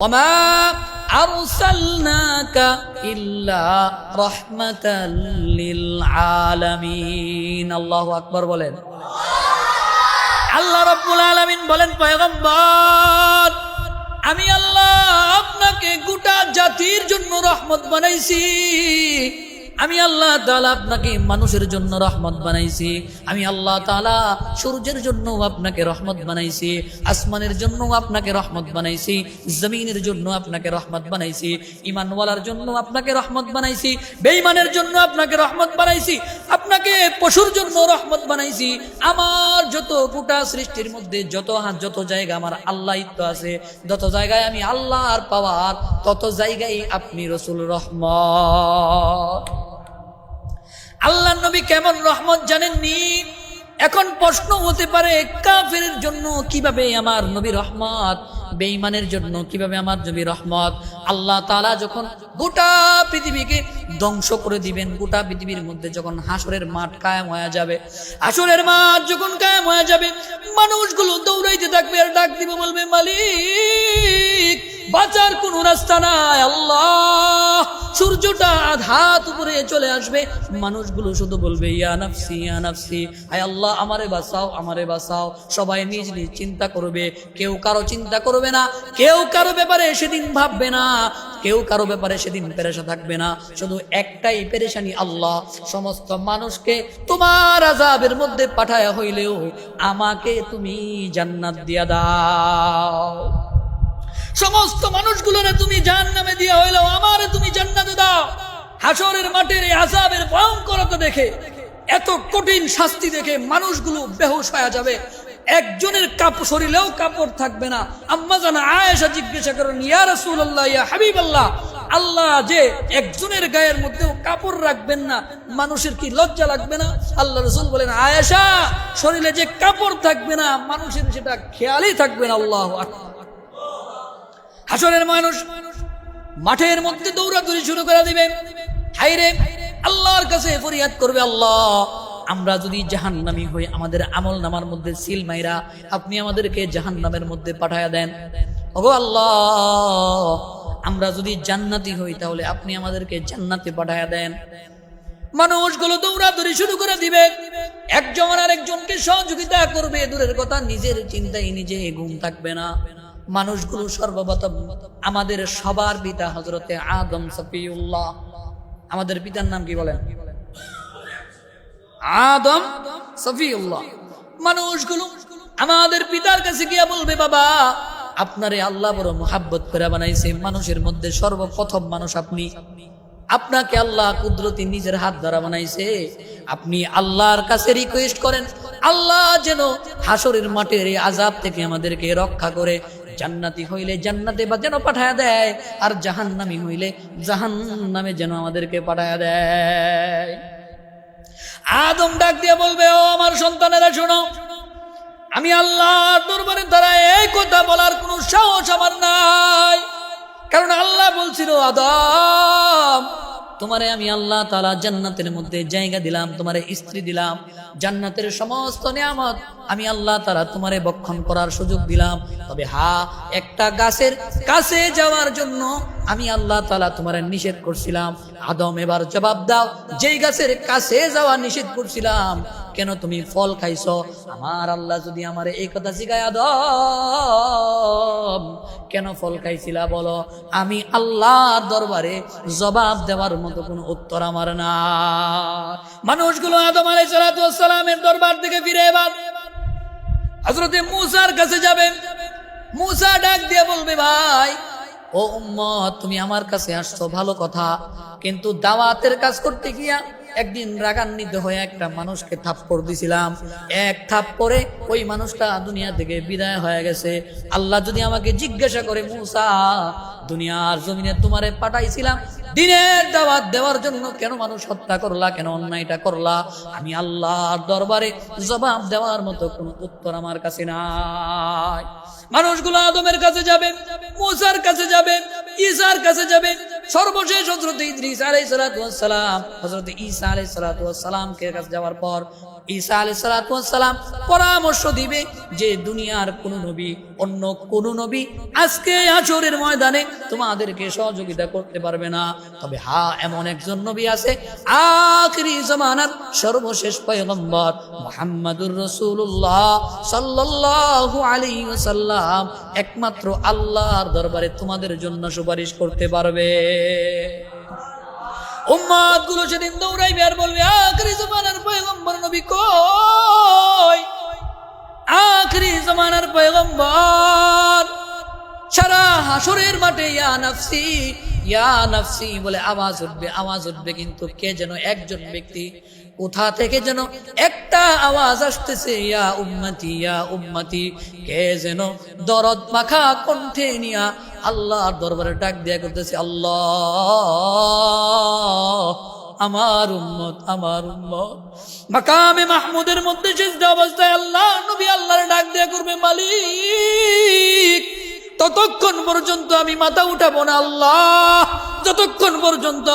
ওমা আরসালনাকা ইল্লা রাহমাতাল লিল আলামিন। আল্লাহু আকবার বলেন। আল্লাহ রাব্বুল আলামিন বলেন, পয়গম্বর আমি আল্লাহ আপনাকে গোটা জাতির জন্য রহমত বানাইছি। আমি আল্লাহ তাআলা আপনাকে মানুষের জন্য রহমত বানাইছি। আমি আল্লাহ তাআলা সূর্যের জন্য আপনাকে রহমত বানাইছি, আসমানের জন্য আপনাকে রহমত বানাইছি, জমিনের জন্য আপনাকে রহমত বানাইছি, ঈমানওয়ালার জন্য আপনাকে রহমত বানাইছি, বেঈমানের জন্য আপনাকে রহমত বানাইছি, আপনাকে পশুর জন্য রহমত বানাইছি। আমার যত গোটা সৃষ্টির মধ্যে যত জায়গা আমার আল্লাহিত্ব আছে, যত জায়গায় আমি আল্লাহর পাওয়ার, তত জায়গায় আপনি রাসূল রহমত। আল্লাহর নবী কেমন রহমত জানেননি? এখন প্রশ্ন হতে পারে, কাফেরের জন্য কিভাবে আমার নবী রহমত, বেঈমানের জন্য কিভাবে আমার নবী রহমত? আল্লাহ তাআলা যখন গোটা পৃথিবীকে ধ্বংস করে দিবেন, গোটা পৃথিবীর মধ্যে যখন হাসরের মাঠ কায়েম হয়ে যাবে, হাসরের মাঠ যখন কায়েম হয়ে যাবে, মানুষগুলো দৌড়াইতে থাকবে আর ডাক দিবে, বলবে, মালিক বাঁচার কোনো রাস্তা নাই। আল্লাহ সূর্যটা আধাত উপরে চলে আসবে, মানুষগুলো শুধু বলবে, ইয়া নাফসি ইয়া নাফসি, আয় আল্লাহ আমারে বাঁচাও আমারে বাঁচাও। সবাই নিজ নিজ চিন্তা করবে, কেউ কারো চিন্তা করবে না, কেউ কারো ব্যাপারে সেদিন ভাববে না, কেউ কারো ব্যাপারে সেদিন পেরেশান থাকবে না। শুধু একটাই পেরেশানি, আল্লাহ সমস্ত মানুষকে তোমার আযাবের মধ্যে পাঠায়া হইলেও আমাকে তুমি জান্নাত দিয়া দাও। সমস্ত মানুষগুলোরে তুমি জাহান্নামে দিয়া হইলেও আমারে তুমি জান্নাতে দাও। হাসরের মাঠের এই আযাবের ভয়ঙ্করতা দেখে, এত কঠিন শাস্তি দেখে মানুষগুলো বেহুশ হয়ে যাবে। একজনের কাপড় শরীরেও কাপড় থাকবে না। আম্মা জান আয়েশা জিজ্ঞাসা করেন, ইয়া রাসূলুল্লাহ ইয়া হাবিবাল্লাহ, আল্লাহ যে একজনের গায়ের মধ্যেও কাপড় রাখবেন না, মানুষের কি লজ্জা লাগবে না? আল্লাহ রাসূল বলেন, আয়েশা শরীরে যে কাপড় থাকবে না, মানুষের সেটা খেয়ালই থাকবে না। আল্লাহু আকবার। হাসরের মানুষ মাঠের মধ্যে দৌড়াদৌড়ি শুরু করে দিবে, হায়রে আল্লাহর কাছে ফরিয়াদ করবে, আল্লাহ আমরা যদি জাহান্নামী হই, আমাদের আমল নামার মধ্যে সিল মাইরা আপনি আমাদেরকে জাহান্নামের মধ্যে পাঠায়া দেন। ওগো আল্লাহ, আমরা যদি জান্নাতি হই তাহলে আপনি আমাদেরকে জান্নাতে পাঠায়া দেন। মানুষগুলো দৌড়াদৌড়ি শুরু করে দিবে, একজন আর একজনকে সহযোগিতা করবে, দূরের কথা নিজের চিন্তায় নিজে ঘুম থাকবে না। মানুষগুলো সর্বপ্রথম আমাদের সবার পিতা হযরতে আদম সফিউল্লাহ, আমাদের পিতার নাম কি বলেন? আদম সফিউল্লাহ। মানুষগুলো আমাদের পিতার কাছে গিয়া বলবে, বাবা আপনারে আল্লাহ বড় মুহাব্বত করে বানাইছে, মানুষের মধ্যে সর্বপ্রথম মানুষ আপনি, আপনাকে আল্লাহ কুদরতি নিজের হাত দ্বারা বানাইছে। আপনি আল্লাহর কাছে রিকোয়েস্ট করেন, আল্লাহ যেন হাসরের মাঠের এই আযাব থেকে আমাদেরকে রক্ষা করে, জান্নাতি হইলে জান্নাতে বা যেন পাঠায়া দেয়, আর জাহান্নামী হইলে জাহান্নামে যেন আমাদেরকে পাঠায়া দেয়। আদম ডাক দিয়ে বলবে, ও আমার সন্তানেরা শোনো, আমি আল্লাহর দরবারে দ্বারা এই কথা বলার কোনো সাহস আমার নাই। কারণ আল্লাহ বলছিল, আদম তোমারে আমি আল্লাহ তাআলা জান্নাতের মধ্যে জায়গা দিলাম, তোমারে স্ত্রী দিলাম, জান্নাতের সমস্ত নিয়ামত আমি আল্লাহ তাআলা তোমারে ভক্ষণ করার সুযোগ দিলাম। তবে একটা গাছের কাছে যাওয়ার জন্য আমি আল্লাহ তাআলা তোমারে নিষেধ করছিলাম। আদম এবার জবাব দাও, যেই গাছের কাছে যাওয়া নিষেধ করছিলাম, কেন তুমি ফল খাইছো? আমার আল্লাহ যদি আমারে এই কথা শিখায়, আদম কেন ফল খাইছিলা বলো, আমি আল্লাহর দরবারে জবাব দেওয়ার মতো কোনো উত্তর আমার না। মানুষগুলো আদম আলাইহিস সালামের দরবার থেকে ফিরে এবার হযরতে মূসার কাছে যাবে। মূসা ডাক দিয়ে বলবে, ভাই ও উম্মত, তুমি আমার কাছে আসছো ভালো কথা, কিন্তু দাওয়াতের কাজ করতে গিয়া একদিন রাগান্বিত হয়ে একটা মানুষকে থাপ্পড় দিছিলাম, এক থাপ্পড়ে ওই মানুষটা দুনিয়া থেকে বিদায় হয়ে গেছে। আল্লাহ যদি আমাকে জিজ্ঞাসা করে, মূসা দুনিয়ার জমিনে তোমারে পাঠাইছিলাম দিনের দাওয়াত দেওয়ার জন্য, কেন মানুষ হত্যা করলা, কেন অন্যায়টা করলা, আমি আল্লাহর দরবারে জবাব দেওয়ার মতো কোনো উত্তর আমার কাছে নাই। মানুষগুলো আদমের কাছে যাবে, মূসার কাছে যাবে, ঈসার কাছে যাবে, সর্বশেষ হযরত ইদ্রিস আলাইহিস সালাতু ওয়াস সালাম হযরত ঈসা আলাইহিস সালাতু ওয়াস সালামকে কাছে যাওয়ার পর ঈসা আলাইহিস সালাতু ওয়াস সালাম পরামর্শ দিবে যে দুনিয়ার কোন নবী অন্য কোন নবী আজকে হাশরের ময়দানে তোমাদেরকে সহযোগিতা করতে পারবে না, তবে হ্যাঁ এমন একজন নবী আছে আখিরি জামানার সর্বশেষ পয়গম্বর মুহাম্মাদুর রাসূলুল্লাহ সাল্লাল্লাহু আলাইহি ওয়াসাল্লাম একমাত্র আল্লাহর দরবারে তোমাদের জন্য সুপারিশ করতে পারবে। উম্মত গুলো সেদিন দৌড়াইবে আর বলবে আখিরি জামানার পয়গম্বর নবী কই, আখিরি জামানার পয়গম্বর। সারা হাসরের মাঠে ইয়া নাফসি বলে আওয়াজ উঠবে, কিন্তু কে যেন একজন ব্যক্তি কোথা থেকে যেন একটা আওয়াজ আসতেছে, ইয়া উম্মতি, কে যেন দরদ মাখা কণ্ঠে নিয়া আল্লাহর দরবারে ডাক দিয়া করতেছে, আল্লাহ আমার উম্মত মাকামে মাহমুদের মধ্যে সিজদা অবস্থায় আল্লাহ নবী আল্লাহর ডাক দিয়া করবে, মালিক ততক্ষণ পর্যন্ত আমি মাথা উঠাবো না আল্লাহ, যতক্ষণ পর্যন্ত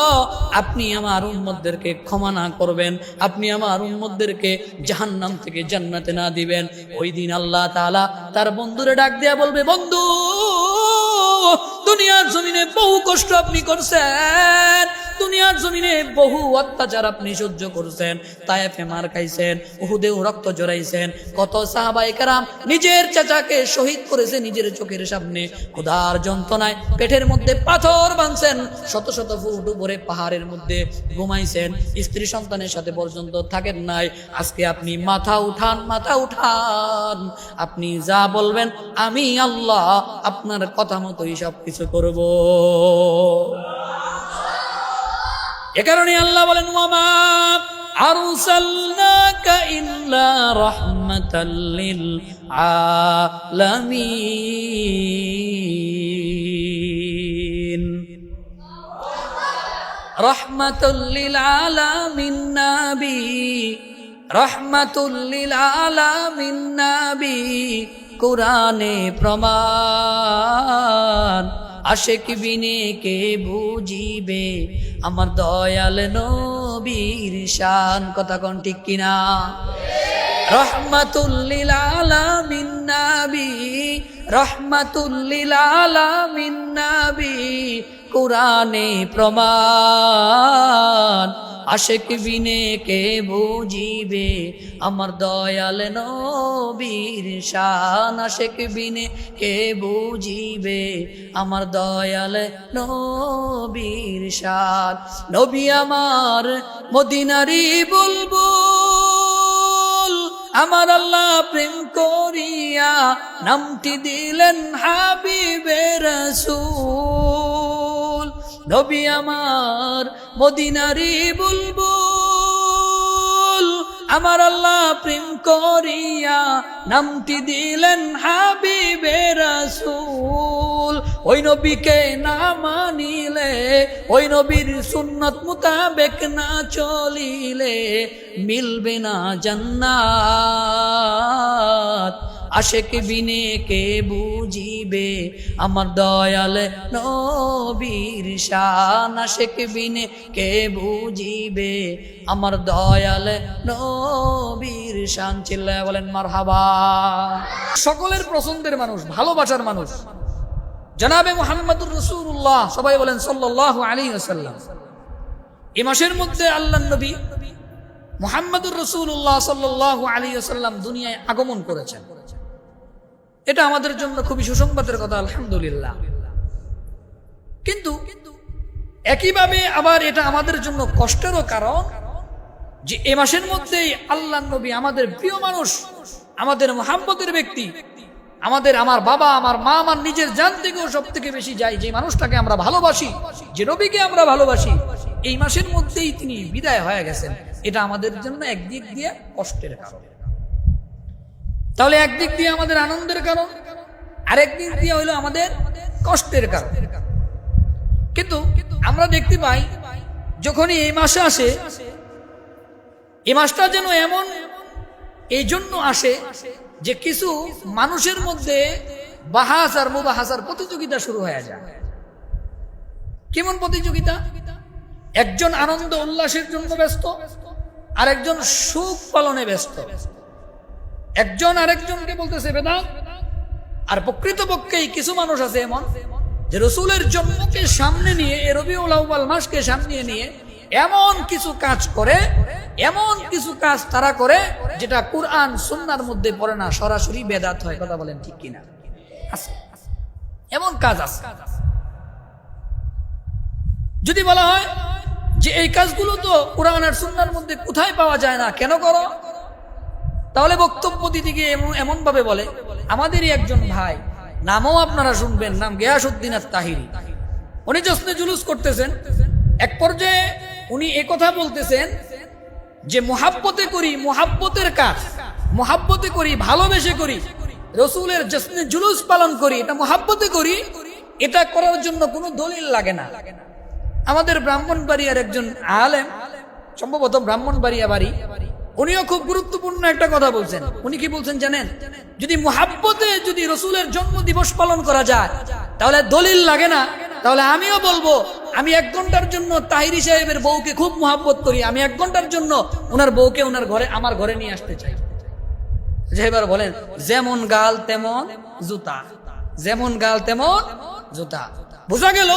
আপনি আমার উম্মতদেরকে ক্ষমা না করবেন, আপনি আমার উম্মতদেরকে জাহান্নাম থেকে জান্নাতে না দিবেন। ওই দিন আল্লাহ তাআলা তার বন্ধুরে ডাক দিয়া বলবে, বন্ধু দুনিয়ার জমিনে বহু কষ্ট আপনি করছেন, দুনিয়ার জমিনে বহু অত্যাচার আপনি সহ্য করছেন, তায়েফে মার খাইছেন, উহুদেও রক্ত জড়াইছেন, কত সাহাবায়ে কেরাম নিজের চাচাকে শহীদ করেছে নিজের চোখের সামনে, ক্ষুধার যন্ত্রণায় পেটের মধ্যে পাথর বাঁধছেন, শত শত ফুট উপরে পাহাড়ের মধ্যে ঘুমাইছেন, স্ত্রী সন্তানের সাথে পর্যন্ত থাকেন নাই। আজকে আপনি মাথা উঠান, আপনি যা বলবেন আমি আল্লাহ আপনার কথা মতোই সব কিছু করব। এ কারণে আল্লাহ বলেন, ওয়ামা আরসালনাকা ইল্লা রাহমাতাল লিল আলামিন, রাহমাতুল লিল আলামিন নবী, রাহমাতুল লিল আলামিন নবী, কুরআনে প্রমাণ, আশিক বিনে কে বুঝিবে আমার দয়াল নবীর শান। কথা কোন ঠিক কিনা? রাহমাতুল লিল আলামিন নবী, রাহমাতুল লিল আলামিন নবী, কুরআনে প্রমাণ, আশিক বিনে কে বুঝিবে আমার দয়াল নবীর শান, আশিক বিনে কে বুঝিবে আমার দয়াল নবীর শান। নবী আমার মদিনারি বুলবুল, আমার আল্লাহ প্রেম করিয়া নামটি দিলেন হাবিবে রাসূল। নবী আমার মদিনারি বুলবুল, আমার আল্লাহ প্রেম করিয়া নামটি দিলেন হাবিবে রাসূল। ওই নবীকে না মানিলে, ওই নবীর সুন্নত মুতাবেক না চলিলে মিলবে না জান্নাত। আশিক বিনে কে বুঝিবে আমার দয়াল নবীর শান, আশিক বিনে কে বুঝিবে আমার দয়াল নবীর শান। চিল্লায়া বলেন মারহাবা। সকলের পছন্দের মানুষ, ভালোবাসার মানুষ জনাবে মুহাম্মদুর রাসূলুল্লাহ, সবাই বলেন সাল্লাল্লাহু আলাইহি ওয়াসাল্লাম। এই মাসের মধ্যে আল্লাহর নবী মুহাম্মদুর রাসূলুল্লাহ সাল্লাল্লাহু আলাইহি ওয়াসাল্লাম দুনিয়ায় আগমন করেছেন। এটা আমাদের জন্য খুবই সুসংবাদের কথা, আলহামদুলিল্লাহ। কিন্তু একইভাবে আবার এটা আমাদের জন্য কষ্টেরও কারণ যে এ মাসের মধ্যেই আল্লাহর নবী, আমাদের প্রিয় মানুষ, আমাদের মুহাম্মতের ব্যক্তি, আমার বাবা, আমার মা, আমার নিজের জান থেকেও সব থেকে বেশি যায় যে মানুষটাকে আমরা ভালোবাসি, যে নবীকে আমরা ভালোবাসি, এই মাসের মধ্যেই তিনি বিদায় হয়ে গেছেন। এটা আমাদের জন্য একদিক দিয়ে কষ্টের কারণ। তাহলে একদিক দিয়ে আমাদের আনন্দের কারণ, আরেক দিক দিয়ে হইলো আমাদের কষ্টের কারণ। কিন্তু আমরা দেখতে পাই যখনই এই মাসে আসে, এই মাসটা যেন এমন এই জন্য আসে যে কিছু মানুষের মধ্যে বাহাস আর মুবাহাসার প্রতিযোগিতা শুরু হয়ে যায়। কেমন প্রতিযোগিতা? একজন আনন্দ উল্লাসের জন্য ব্যস্ত, আর একজন সুখ পালনে ব্যস্ত। একজন আরেকজনকে বলতেছে বেদাত, আর প্রকৃতপক্ষেই কিছু মানুষ আছে এমন যে রাসূলের জন্মকে সামনে নিয়ে, রবিউল আউয়াল মাসকে সামনে নিয়ে এমন কিছু কাজ করে, এমন কিছু কাজ তারা করে যেটা কুরআন সুন্নাহর মধ্যে পড়ে না, সরাসরি বেদাত হয়। কথা বলেন ঠিক কিনা? আছে এমন কাজ আছে। যদি বলা হয় যে এই কাজগুলো তো কুরআন আর সুন্নাহর মধ্যে কোথায় পাওয়া যায় না, কেন করো? তাহলে বক্তব্য দিতে গিয়ে এমন ভাবে বলে, আমাদেরই একজন ভাই, নামও আপনারা শুনবেন, নাম গিয়াসউদ্দিন আত-তাহিরি, উনি জশ্নে জুলুস করতেছেন। এক পর্যায়ে উনি একথা বলতেছেন যে মুহাব্বতে করি, মুহাব্বতের কাজ মুহাব্বতে করি, ভালোবেসে করি, রাসূলের জশ্নে জুলুস পালন করি, এটা মুহাব্বতে করি, এটা করার জন্য কোনো দলিল লাগে না। আমাদের ব্রাহ্মণবাড়িয়ার একজন আলেম, সম্ভবত ব্রাহ্মণবাড়িয়া বাড়ি, উনিও খুব গুরুত্বপূর্ণ একটা কথা বলছেন। উনি কি বলছেন জানেন? যদি মুহাব্বতে যদি রাসূলের জন্ম দিবস পালন করা যায় তাহলে দলিল লাগে না। তাহলে আমিও বলবো, আমি 1 ঘন্টার জন্য তাহিরি সাহেবের বউকে খুব মুহাব্বত করি, আমি 1 ঘন্টার জন্য ওনার বউকে ওনার ঘরে, আমার ঘরে নিয়ে আসতে চাই। যে এবার বলেন, যেমন গাল তেমন জুতা, যেমন গাল তেমন জুতা। বোঝা গেল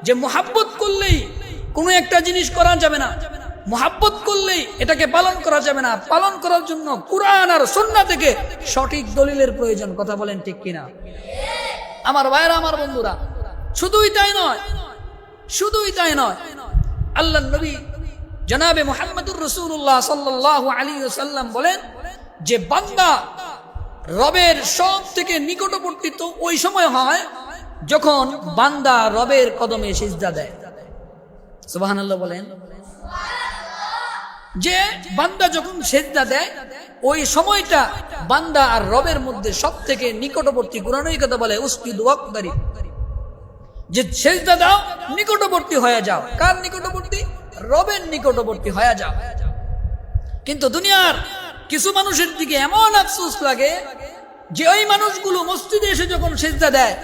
যে মুহাব্বত করলেই কোনো একটা জিনিস করা যাবে না, মুহাব্বত করলেই এটাকে পালন করা যাবে না। পালন করার জন্য কুরআন আর সুন্নাহ থেকে সঠিক দলিলের প্রয়োজন। কথা বলেন ঠিক কিনা? আমার ভাইরা, আমার বন্ধুরা, শুধুই তাই নয়, শুধুই তাই নয়, আল্লাহর নবী জনাবে মুহাম্মদুর রাসূলুল্লাহ সাল্লাল্লাহু আলাইহি ওয়াসাল্লাম বলেন যে বান্দা রবের সব থেকে নিকটবর্তী তো ওই সময় হয় যখন বান্দা রবের কদমে সিজদা দেয়। সুবহানাল্লাহ বলেন। যে বান্দা যখন সিজদা দেয় ওই সময়টা বান্দা আর রবের মধ্যে সব থেকে নিকটবর্তী। কুরআনের কথা বলে উসজুদু ওয়াকতারিব, যে সিজদা দাও, নিকটবর্তী হয়ে যাও। কার নিকটবর্তী? রবের নিকটবর্তী হয়ে যাও। কিন্তু দুনিয়ার কিছু মানুষের দিকে এমন আফসোস লাগে যে ওই মানুষগুলো মসজিদে এসে যখন সিজদা দেয়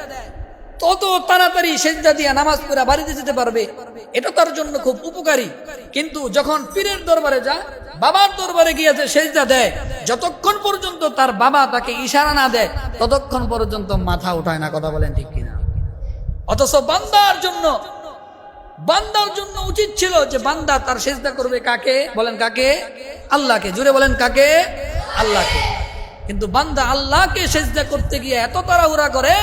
তত তাড়াতাড়ি সিজদা দিয়ে নামাজ পড়ে বাড়িতে যেতে পারবে, এটা তার জন্য খুব উপকারী। কিন্তু যখন পীরের দরবারে যায়, বাবার দরবারে গিয়েছে সিজদা দেয়, যতক্ষণ পর্যন্ত তার বাবা তাকে ইশারা না দেয় ততক্ষণ পর্যন্ত মাথা উঠায় না। কথা বলেন ঠিক কিনা? অথচ বান্দার জন্য উচিত ছিল যে বান্দা তার সিজদা করবে কাকে? বলেন কাকে? আল্লাহকে। জুড়ে বলেন কাকে? আল্লাহকে। কিন্তু বান্দা আল্লাহকে সিজদা করতে গিয়ে এত তাড়াহুড়া করে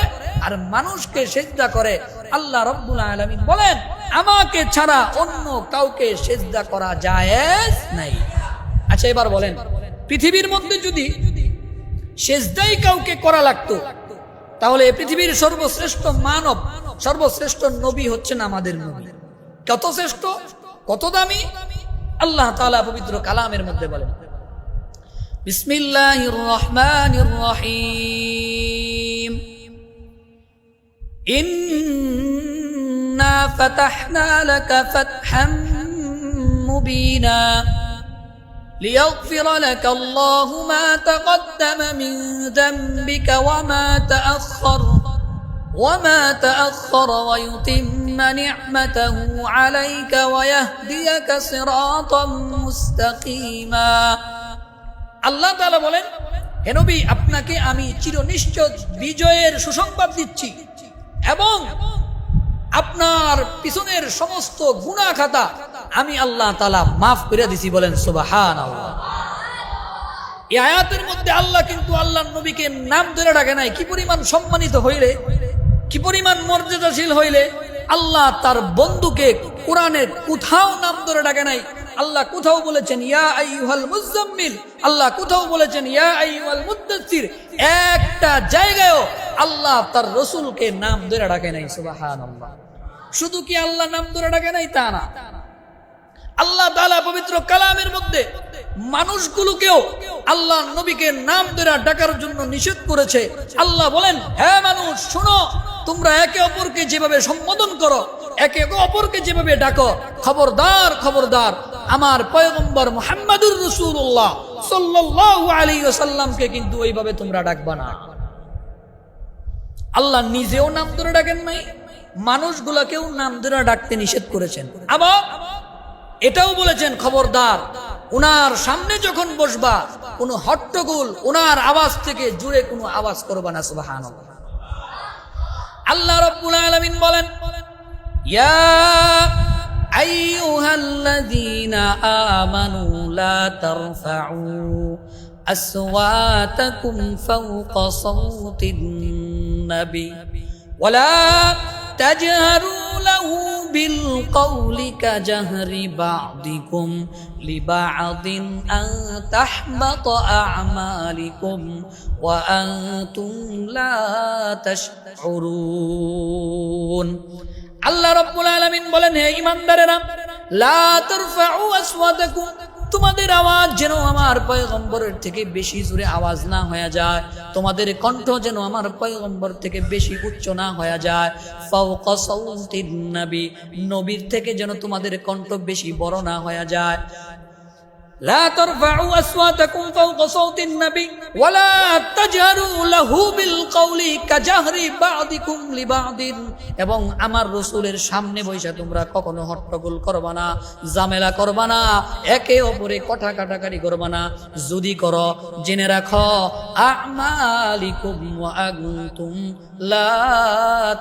আর মানুষকে সিজদা করে। আল্লাহ রাব্বুল আলামিন বলেন, আমাকে ছাড়া অন্য কাউকে সিজদা করা জায়েজ নাই। আচ্ছা এবার বলেন, পৃথিবীর মধ্যে যদি সিজদাই কাউকে করা লাগতো তাহলে পৃথিবীর সর্বশ্রেষ্ঠ মানব, সর্বশ্রেষ্ঠ নবী হচ্ছেন আমাদের নবী। কত শ্রেষ্ঠ, কত দামি! আল্লাহ তাআলা পবিত্র কালামের মধ্যে বলেন, বিসমিল্লাহির রহমানির রহিম, ইন্না ফাতাহনা লাকা ফাতহাম মুবিনা লিয়াগফিরা লাকা আল্লাহু মা তাকদ্দামা মিন যামবিকা ওয়া মা তাআখখার ওয়া ইউতিম্মা নি'মাতাহু আলাইকা ওয়া ইয়াহদিয়াকা সিরাতাম মুস্তাকিমা। আল্লাহ তাআলা বলেন, হে নবী, আপনাকে আমি চিরনিশ্চিত বিজয়ের সুসংবাদ দিচ্ছি এবং আপনার পিছনের সমস্ত গুনাহ খাতা আমি আল্লাহ তাআলা মাফ করে দিছি। বলেন সুবহানাল্লাহ। এই আয়াতের মধ্যে আল্লাহ কিন্তু আল্লাহর নবীকে নাম ধরে ডাকে নাই। কি পরিমাণ সম্মানিত হইলে, কি পরিমাণ মর্যাদাশীল হইলে আল্লাহ তার বন্ধুকে কোরআনের কোথাও নাম ধরে ডাকে নাই। আল্লাহ কোথাও বলেছেন ইয়া আইয়ুহাল মুযাম্মিল, আল্লাহ কোথাও বলেছেন ইয়া আইয়ুহাল মুদ্দাসসির। একটা জায়গায়ও আল্লাহ তার রাসূলকে নাম ধরে ডাকে নাই। সুবহানাল্লাহ। শুধু কি আল্লাহ নাম ধরে ডাকে নাই তা না, আল্লাহ তাআলা পবিত্র কালামের মধ্যে মানুষগুলোকেও আল্লাহ নবীকে নাম ধরে ডাকার জন্য নিষেধ করেছে। আল্লাহ বলেন, হে মানুষ শোনো, তোমরা একে অপরকে যেভাবে সম্বোধন করো, একে অপরকে যেভাবে ডাকো, খবরদার খবরদার আমার পয়গম্বর মুহাম্মদুর রাসূলুল্লাহ সাল্লাল্লাহু আলাইহি ওয়াসাল্লামকে কিন্তু ওইভাবে তোমরা ডাকবা না। আল্লাহ নিজেও নাম ধরে ডাকেন নাই, মানুষগুলোকেও নাম ধরে ডাকতে নিষেধ করেছেন। আবার এটাও বলেছেন, খবরদার উনার সামনে যখন বসবা কোনো হট্টগোল উনার আওয়াজ থেকে জুড়ে কোনো আওয়াজ করবা না। সুবহানাল্লাহ। আল্লাহ রাব্বুল আলামিন বলেন, ইয়া আইয়ুহাল্লাযীনা আমানু লা তারফাউ আসওয়াতাকুম ফাওকা সাওতিন নাবী ওয়ালা তাজহারু লাহু বিল কওলি কাজহরি বা'দিকুম লিবা'দিন আন তাহবাতা আ'মালিকুম ওয়া আনতুম লা তাশউরুন। আল্লাহ রাব্বুল আলামিন বলেন, হে ঈমানদারেরা, লা তারফাউ আসওয়াতাকুম, তোমাদের আওয়াজ যেন আমার পয়গম্বরের থেকে বেশি জোরে আওয়াজ না হয়ে যায়, তোমাদের কণ্ঠ যেন আমার পয়গম্বর থেকে বেশি উচ্চ না হয়ে যায়। ফাওকা সাওতিন নবী, নবীর থেকে যেন তোমাদের কণ্ঠ বেশি বড় না হয়ে যায়। লা তারফাউ আসওয়াতাকুম ফাওকা সাওতিন নবী ওয়ালা তাজহারু লাহু বিল কওলি কাজহরি বা'দিকুম লিবা'দিন, এবং আমার রাসূলের সামনে বসে তোমরা কখনো হট্টগোল করবা না, ঝামেলা করবা না, একে অপরে কথা কাটাকাটি করবা না। যদি করো জেনে রাখো আমালিকুম ওয়া আনতুম লা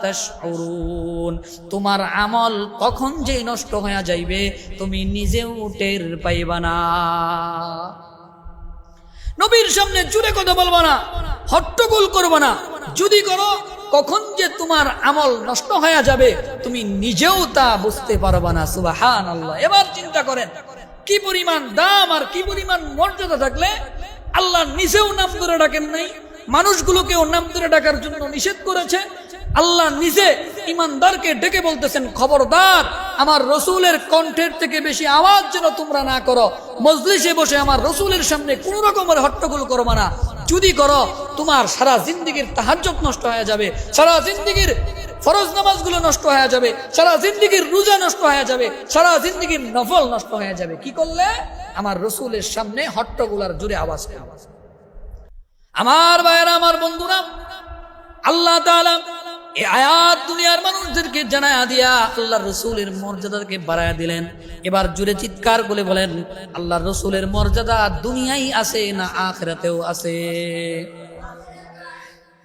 তাশউরুন, তোমার আমল কখন যে নষ্ট হয়ে যাইবে তুমি নিজেও টের পাইবা না। নবীর সামনে জুড়ে কথা বলবা না, হট্টগোল করবা না। যদি করো কখন যে তোমার আমল নষ্ট হয়ে যাবে তুমি নিজেও তা বুঝতে পারবা না। সুবহানাল্লাহ। এবার চিন্তা করেন কি পরিমাণ দাম আর কি পরিমাণ মর্যাদা থাকলে আল্লাহ নিজেও নাম ধরে ডাকেন নাই, মানুষগুলোকেও নাম ধরে ডাকার জন্য নিষেধ করেছে। আল্লাহ নিজে ঈমানদারকে ডেকে বলতেছেন, খবরদার আমার রাসূলের কণ্ঠের থেকে বেশি আওয়াজ যেন তোমরা না করো, মজলিসে বসে আমার রাসূলের সামনে কোনো রকমের হট্টগোল করবা না। যদি করো তোমার সারা জিন্দেগীর তাহাজ্জুদ নষ্ট হয়ে যাবে, সারা জিন্দেগীর ফরজ নামাজগুলো নষ্ট হয়ে যাবে, সারা জিন্দেগীর রোজা নষ্ট হয়ে যাবে, সারা জিন্দেগীর নফল নষ্ট হয়ে যাবে। কি করলে? আমার রাসূলের সামনে হট্টগোল আর জোরে আওয়াজ করবে। আমার ভাইয়েরা, আমার বন্ধুরা, আল্লাহ তাআলা এই আয়াত দুনিয়ার মানুষদেরকে জানায়া দিয়া আল্লাহর রাসূলের মর্যাদাকে বাড়ায়া দিলেন। এবার জোরে চিৎকার করে বলেন, আল্লাহর রাসূলের মর্যাদা দুনিয়ায় আছে না আখিরাতেও আছে?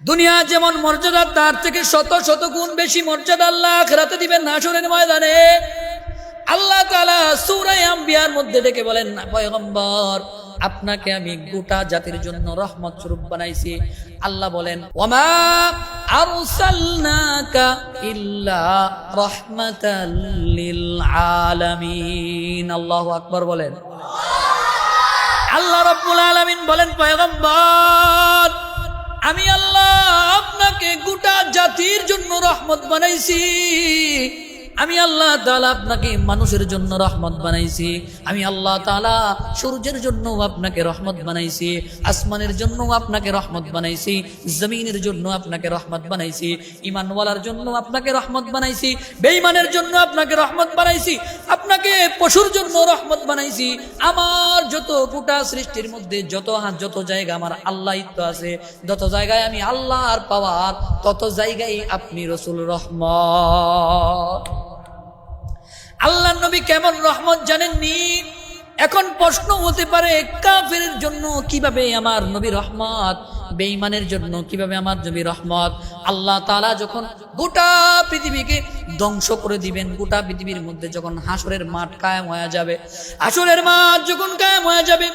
দুনিয়া যেমন মর্যাদা তার থেকে শত শত গুণ বেশি মর্যাদা আল্লাহ আখিরাতে দিবেন হাশরের ময়দানে। আল্লাহ তাআলা সূরা আম্বিয়ার মধ্যে ডেকে বলেন, পয়গম্বর আপনাকে আমি গোটা জাতির জন্য রহমত স্বরূপ বানাইছি। আল্লাহ বলেন, ওয়ামা আরসালনাকা ইল্লা রাহমাতাল লিল আলামিন। আল্লাহু আকবার বলেন। আল্লাহ রাব্বুল আলামিন বলেন, পয়গম্বর আমি আল্লাহ আপনাকে গোটা জাতির জন্য রহমত বানাইছি। আমি আল্লাহ তাআলা আপনাকে মানুষের জন্য রহমত বানাইছি। আমি আল্লাহ তাআলা সূর্যের জন্য আপনাকে রহমত বানাইছি, আসমানের জন্য আপনাকে রহমত বানাইছি, জমিনের জন্য আপনাকে রহমত বানাইছি, ঈমানওয়ালার জন্য আপনাকে রহমত বানাইছি, বেঈমানের জন্য আপনাকে রহমত বানাইছি, আপনাকে পশুর জন্য রহমত বানাইছি। আমার যত গোটা সৃষ্টির মধ্যে যত জায়গা আমার আল্লাহিত্ব আছে, যত জায়গায় আমি আল্লাহর পাওয়ার, তত জায়গায় আপনি রাসূল রহমত। আল্লাহ নবী কেমন রহমত জানেননি? এখন প্রশ্ন হতে পারে, কাফেরের জন্য কিভাবে আমার নবী রহমত, বেঈমানের জন্য কিভাবে আমার নবী রহমত? আল্লাহ তাআলা যখন গোটা পৃথিবীকে ধ্বংস করে দিবেন, গোটা পৃথিবীর মধ্যে যখন হাসরের মাঠ কায়েম হয়ে যাবে, হাসরের মাঠ যখন কায়েম হয়ে যাবে,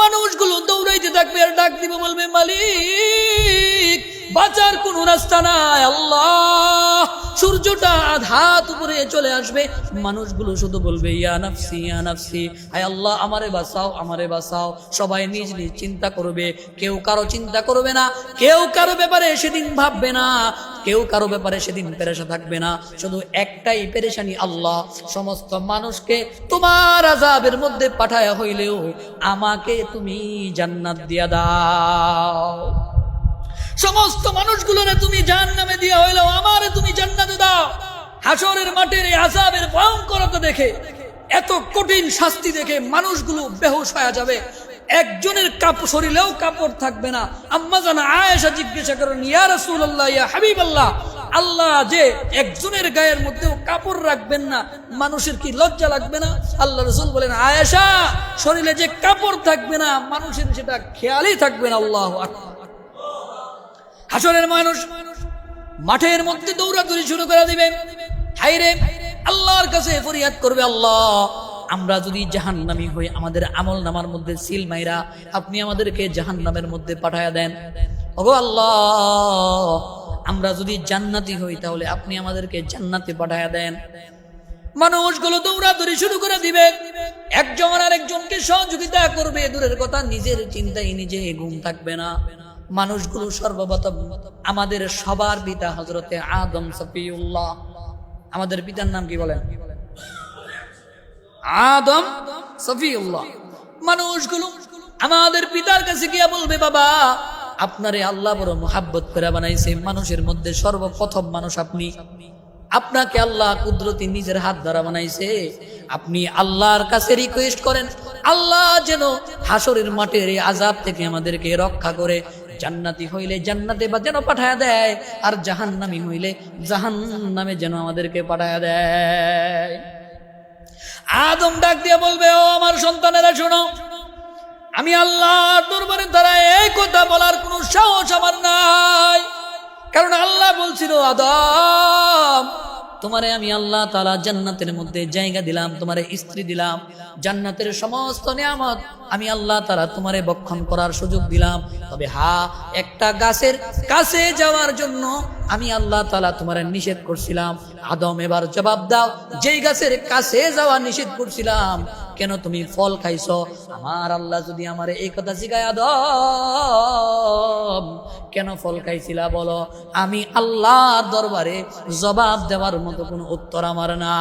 মানুষগুলো দৌড়াইতে থাকবে আর ডাক দিবে, বলবে, মালিক বাঁচার কোনো রাস্তা নাই। আল্লাহ সূর্যটা আধাত উপরে চলে আসবে, মানুষগুলো শুধু বলবে, ইয়া নাফসি ইয়া নাফসি, হায় আল্লাহ আমারে বাঁচাও আমারে বাঁচাও। সবাই নিজ নিজ চিন্তা করবে, কেউ কারো চিন্তা করবে না, কেউ কারো ব্যাপারে সেদিন ভাববে না, কেউ কারো ব্যাপারে সেদিন পেরেশান থাকবে না। শুধু একটাই পেরেশানি, আল্লাহ সমস্ত মানুষকে তোমার আযাবের মধ্যে পাঠায়া হইলেও আমাকে তুমি জান্নাত দিয়া দাও। সমস্ত মানুষগুলোরে তুমি জাহান্নামে দিয়া হইলেও আমারে তুমি জান্নাতে দাও। হাসরের মাঠের এই আযাবের ভয়ঙ্করতা দেখে, এত কঠিন শাস্তি দেখে মানুষগুলো বেহুশ হয়ে যাবে, একজনের কাপড় শরীরেও কাপড় থাকবে না। আম্মা জানা আয়েশা জিজ্ঞাসা করেন, ইয়া রাসূলুল্লাহ ইয়া হাবিবাল্লাহ, আল্লাহ যে একজনের গায়ের মধ্যেও কাপড় রাখবেন না, মানুষের কি লজ্জা লাগবে না? আল্লাহ রাসূল বলেন, আয়েশা, শরীরে যে কাপড় থাকবে না মানুষের সেটা খেয়ালই থাকবে না। আল্লাহু আকবার। হাসরের মানুষ মাঠের মধ্যে দৌড়াদৌড়ি শুরু করে দিবে। হায়রে, আল্লাহর কাছে ফরিয়াদ করবে, আল্লাহ, আমরা যদি জাহান্নামী হই, আমাদের আমল নামার মধ্যে সিল মাইরা আপনি আমাদেরকে জাহান্নামের মধ্যে পাঠায়া দেন। ওগো আল্লাহ, আমরা যদি জান্নাতি হই তাহলে আপনি আমাদেরকে জান্নাতে পাঠায়া দেন। মানুষগুলো দৌড়াদৌড়ি শুরু করে দিবে, একজন আর একজনকে সহযোগিতা করবে, দূরের কথা নিজের চিন্তায় নিজে ঘুম থাকবে না। মানুষগুলো সর্বপ্রথম আমাদের সবার পিতা হযরতে আদম সফিউল্লাহ, আমাদের পিতার নাম কি বলেন? আদম সফিউল্লাহ। মানুষগুলো আমাদের পিতার কাছে গিয়ে বলবে, বাবা, আপনারে আল্লাহ বড় মুহাব্বত করে বানাইছে, মানুষের মধ্যে সর্বপ্রথম মানুষ আপনি, আপনাকে আল্লাহ কুদরতি নিজের হাত দ্বারা বানাইছে। আপনি আল্লাহর কাছে রিকোয়েস্ট করেন, আল্লাহ যেন হাসরের মাঠের এই আযাব থেকে আমাদেরকে রক্ষা করে, জান্নাতি হইলে জান্নাতে বা যেন পাঠায়া দেয়, আর জাহান্নামী হইলে জাহান্নামে যেন আমাদেরকে পাঠায়া দেয়। আদম ডাক দিয়ে বলবে, ও আমার সন্তানেরা শোনো, আমি আল্লাহর দরবারে তারা এই কথা বলার কোনো সাহস আমার নাই। কারণ আল্লাহ বলছিল, আদম, তোমারে আমি আল্লাহ তাআলা জান্নাতের মধ্যে জায়গা দিলাম, তোমারে স্ত্রী দিলাম, জান্নাতের সমস্ত নিয়ামত আমি আল্লাহ তাআলা তোমারে ভক্ষণ করার সুযোগ দিলাম। তবে একটা গাছের কাছে যাওয়ার জন্য আমি আল্লাহ তাআলা তোমারে নিষেধ করছিলাম। আদম, এবার জবাব দাও, যেই গাছের কাছে যাওয়া নিষেধ করছিলাম, কেন তুমি ফল খাইছো? আমার আল্লাহ যদি আমারে এই কথা জিগায়, আদম কেন ফল খাইছিলা বলো, আমি আল্লাহর দরবারে জবাব দেওয়ার মতো কোনো উত্তর আমার না।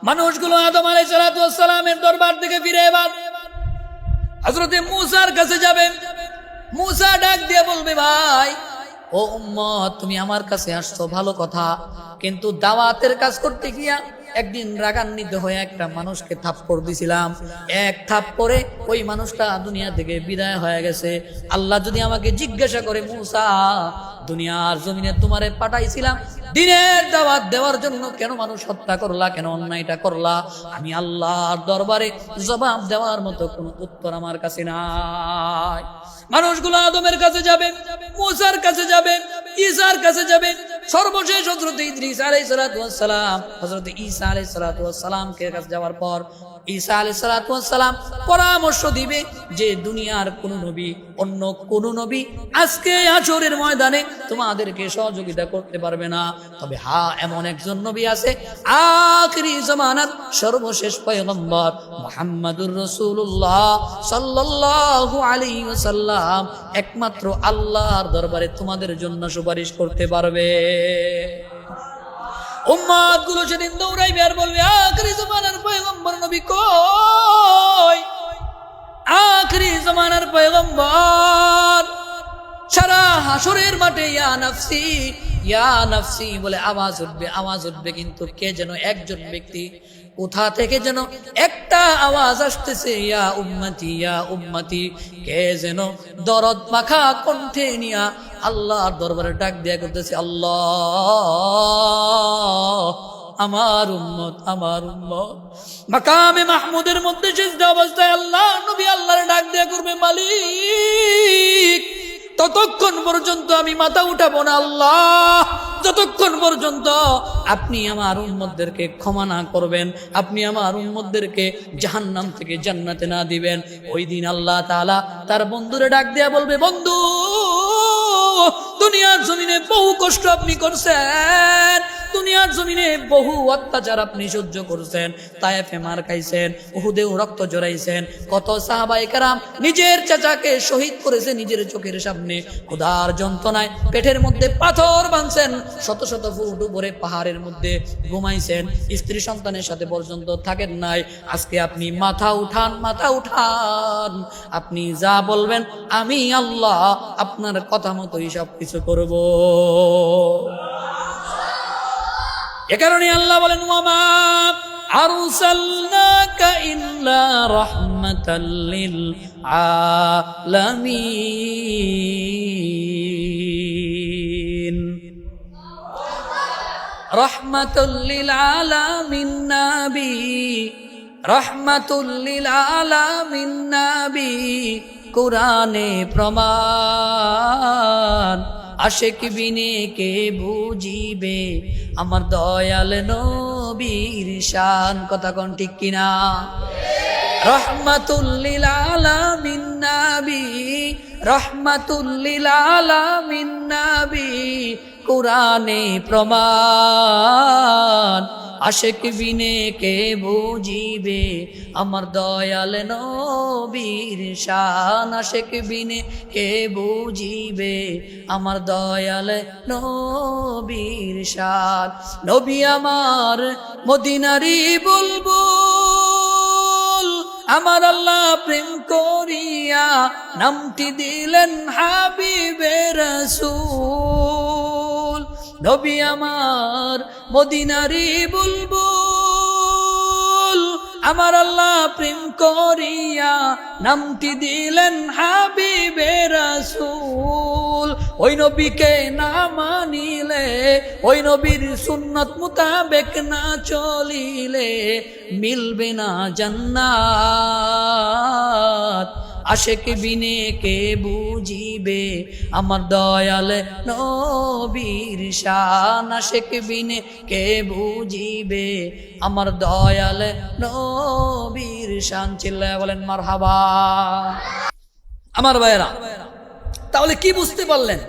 মানুষগুলো আদম আলাইহিস সালামের দরবার থেকে ফিরে এবার হযরতে মূসার কাছে যাবে। মূসা ডাক দিয়ে বলবে, ভাই, ও উম্মত, তুমি আমার কাছে আসছো ভালো কথা, কিন্তু দাওয়াতের কাজ করতে গিয়া একদিন রাগান্বিত হয়ে একটা মানুষকে থাপ্পড় দিছিলাম, এক থাপ্পড়ে ওই মানুষটা দুনিয়া থেকে বিদায় হয়ে গেছে। আল্লাহ যদি আমাকে জিজ্ঞাসা করে, মূসা, দুনিয়ার জমিনে তোমারে পাঠাইছিলাম দিনের দাওয়াত দেওয়ার জন্য, কেন মানুষ হত্যা করলা, কেন অন্যায়টা করলা? আমি আল্লাহর দরবারে জবাব দেওয়ার মতো কোনো উত্তর আমার কাছে নাই। মানুষগুলো আদমের কাছে যাবে, মূসার কাছে যাবে, ঈসার কাছে যাবে, সর্বশেষ হযরত ইদ্রিস আলাইহিস সালাম, হযরত ঈসা আলাইহিস সালামকে কাছে যাওয়ার পর ঈসা আলাইহিস সালাম পরামর্শ দিবে যে দুনিয়ার কোন নবী, অন্য কোন নবী আজকে হাশরের ময়দানে তোমাদেরকে সহযোগিতা করতে পারবে না। তবে এমন একজন নবী আছে, আখিরি জামানার সর্বশেষ পয়গম্বর মুহাম্মদুর রাসূলুল্লাহ সাল্লাল্লাহু আলাইহি ওয়াসাল্লাম, একমাত্র আল্লাহর দরবারে তোমাদের জন্য সুপারিশ করতে পারবে। উম্মত গুলো সেদিন দৌড়াইবে আর বলবে, আখিরি জামানার পয়গম্বর নবী কই? আখিরি জামানার পয়গম্বর সারা হাসরের মাঠে ইয়া নাফসি, ইয়া নাফসি বলে আওয়াজ উঠবে, কিন্তু কে যেন একজন ব্যক্তি কোথা থেকে যেন একটা আওয়াজ আসতেছে, ইয়া উম্মতি, ইয়া উম্মতি, কে যেন দরদ মাখা কণ্ঠে নিয়া আল্লাহর দরবারে ডাক দিয়া করতেছে, আল্লাহ, আমার উম্মত, আমার উম্মত। মাকামে মাহমুদের মধ্যে সিজদা অবস্থায় আল্লাহ নবী আল্লাহর ডাক দিয়া করবে, মালিক, ততক্ষণ পর্যন্ত আমি মাথা উঠাবো না আল্লাহ, যতক্ষণ পর্যন্ত আপনি আমার উম্মতদেরকে ক্ষমা না করবেন, আপনি আমার উম্মতদেরকে জাহান্নাম থেকে জান্নাতে না দিবেন। ওই দিন আল্লাহ তাআলা তার বন্ধুরে ডাক দিয়া বলবে, বন্ধু, দুনিয়ার জমিনে বহু কষ্ট আপনি করছেন, দুনিয়ার জমিনে বহু অত্যাচার আপনি সহ্য করছেন, তায়েফে মার খাইছেন, উহুদেও রক্ত জড়াইছেন, কত সাহাবায়ে কেরাম নিজের চাচাকে শহীদ করেছে নিজের চোখের সামনে, ক্ষুধার যন্ত্রণায় পেটের মধ্যে পাথর বাঁধছেন, শত শত ফুট উপরে পাহাড়ের মধ্যে ঘুমাইছেন, স্ত্রী সন্তানের সাথে পর্যন্ত থাকেন নাই। আজকে আপনি মাথা উঠান, মাথা উঠান, আপনি যা বলবেন আমি আল্লাহ আপনার কথা মতোই সব কিছু করব। এ কারণে আল্লাহ বলেন, ওয়ামা আরসালনাকা ইল্লা রাহমাতাল লিল আলামিন। রহমাতুল লিল আলামিন নবী, রহমাতুল লিল আলামিন নবী, কুরআনে প্রমাণ। আশিক বিনে কে বুঝিবে আমার দয়াল নবীর শান। কথা কোন ঠিক কিনা? রহমাতুল লিল আলামিন নবী, রহমাতুল লিল আলামিন নবী, কুরআনে প্রমাণ। আশিক বিনে কে বুঝিবে আমার দয়াল নবীর শান। আশিক বিনে কে বুঝিবে আমার দয়াল নবীর শান। নবী আমার মদিনারি বুলবুল, আমার আল্লাহ প্রেম করিয়া নামটি দিলেন হাবিবে রাসূল। নবী আমার মদিনারি বুলবুল, আমার আল্লাহ প্রেম করিয়া নামটি দিলেন হাবিবে রাসূল। ওই নবীকে না মানিলে, ওই নবীর সুন্নত মুতাবেক না চলিলে মিলবে না জান্নাত। আশিক বিনে কে বুঝিবে আমার দয়াল নবীর শান। আশিক বিনে কে বুঝিবে আমার দয়াল নবীর শান। চিল্লায়া বলেন মারহাবা। আমার ভাইয়েরা, তাহলে কি বুঝতে পারলেন?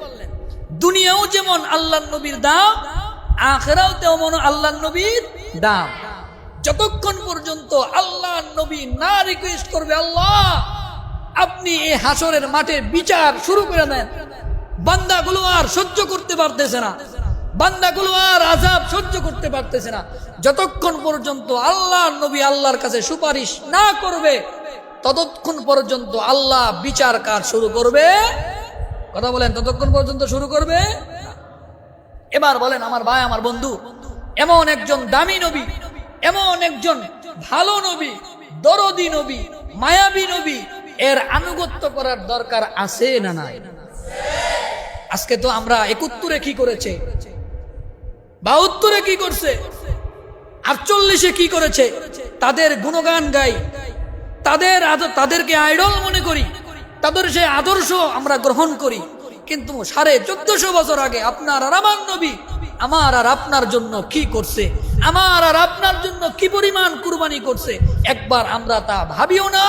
দুনিয়াও যেমন আল্লাহর নবীর দাম, আখিরাও তেমন আল্লাহর নবীর দাম। যতক্ষণ পর্যন্ত আল্লাহর নবী না রিকোয়েস্ট করবে, আল্লাহ আপনি এই হাসরের মাঠে বিচার শুরু করে দেন, বান্দাগুলো আর সহ্য করতে পারতেছে না, বান্দাগুলো আর আযাব সহ্য করতে পারতেছে না, যতক্ষণ পর্যন্ত আল্লাহর নবী আল্লাহর কাছে সুপারিশ না করবে ততক্ষণ পর্যন্ত আল্লাহ বিচার কাজ শুরু করবে। কথা বলেন, ততক্ষণ পর্যন্ত শুরু করবে। এবার বলেন আমার ভাই, আমার বন্ধু, এমন একজন দামি নবী, এমন একজন ভালো নবী, দরদি নবী, মায়াবী নবী, এর আনুগত্য করার দরকার আছে না নাই? আজকে তো আমরা 71-এ কি করেছে, 72-এ কি করছে, 48-এ কি করেছে, তাদের গুণগান গাই, তাদেরকে আইডল মনে করি, তাদের সেই আদর্শ আমরা গ্রহণ করি। কিন্তু 1450 বছর আগে আপনার আর আমার নবী আমার আর আপনার জন্য কি করছে, আমার আর আপনার জন্য কি পরিমাণ কুরবানি করছে, একবার আমরা তা ভাবিও না,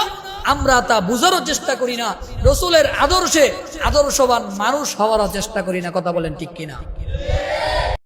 আমরা তা বুঝারও চেষ্টা করি না, রসুলের আদর্শে আদর্শবান মানুষ হওয়ার চেষ্টা করি না। কথা বলেন ঠিক কিনা?